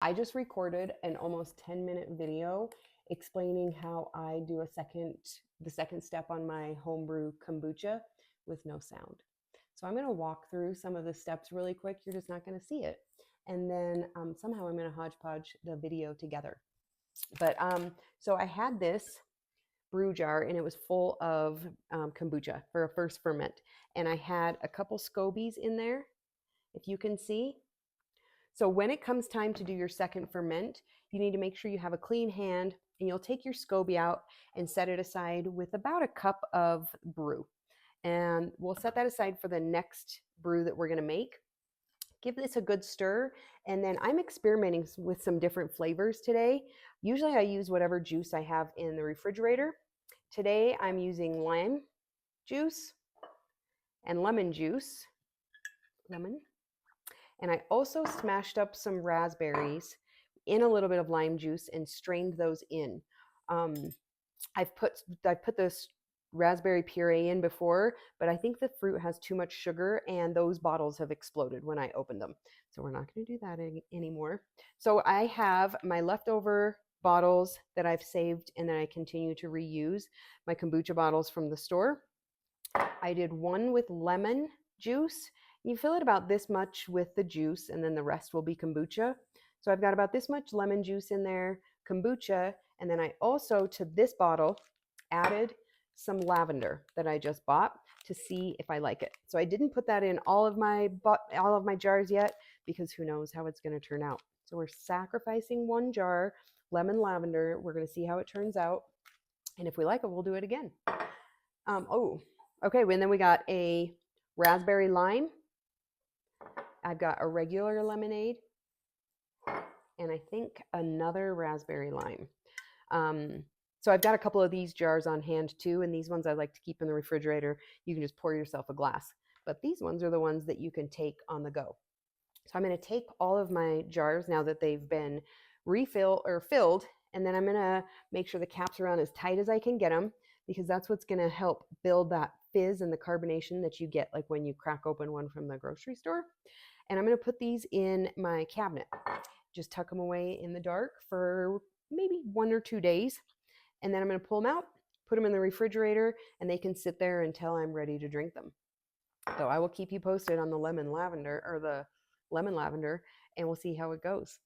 I just recorded an almost 10-minute video explaining how I do the second step on my homebrew kombucha with no sound. So I'm going to walk through some of the steps really quick. You're just not going to see it. And then somehow I'm going to hodgepodge the video together. But so I had this brew jar and it was full of kombucha for a first ferment. And I had a couple scobies in there, if you can see. So when it comes time to do your second ferment, you need to make sure you have a clean hand, and you'll take your SCOBY out and set it aside with about a cup of brew. And we'll set that aside for the next brew that we're going to make. Give this a good stir, and then I'm experimenting with some different flavors today. Usually I use whatever juice I have in the refrigerator. Today I'm using lime juice and lemon juice. And I also smashed up some raspberries in a little bit of lime juice and strained those in. I put this raspberry puree in before, but I think the fruit has too much sugar and those bottles have exploded when I opened them. So we're not going to do that anymore. So I have my leftover bottles that I've saved and then I continue to reuse my kombucha bottles from the store. I did one with lemon juice. You fill it about this much with the juice and then the rest will be kombucha. So I've got about this much lemon juice in there, kombucha, and then I also, to this bottle, added some lavender that I just bought to see if I like it. So I didn't put that in all of my jars yet because who knows how it's going to turn out. So we're sacrificing one jar, lemon lavender. We're going to see how it turns out. And if we like it, we'll do it again. Okay, and then we got a raspberry lime. I've got a regular lemonade and I think another raspberry lime. So I've got a couple of these jars on hand too, and these ones I like to keep in the refrigerator. You can just pour yourself a glass, but these ones are the ones that you can take on the go. So I'm going to take all of my jars now that they've been filled, and then I'm going to make sure the caps are on as tight as I can get them, because that's what's going to help build that fizz and the carbonation that you get like when you crack open one from the grocery store. And I'm going to put these in my cabinet. Just tuck them away in the dark for maybe 1 or 2 days. And then I'm going to pull them out, put them in the refrigerator, and they can sit there until I'm ready to drink them. So I will keep you posted on the lemon lavender, and we'll see how it goes.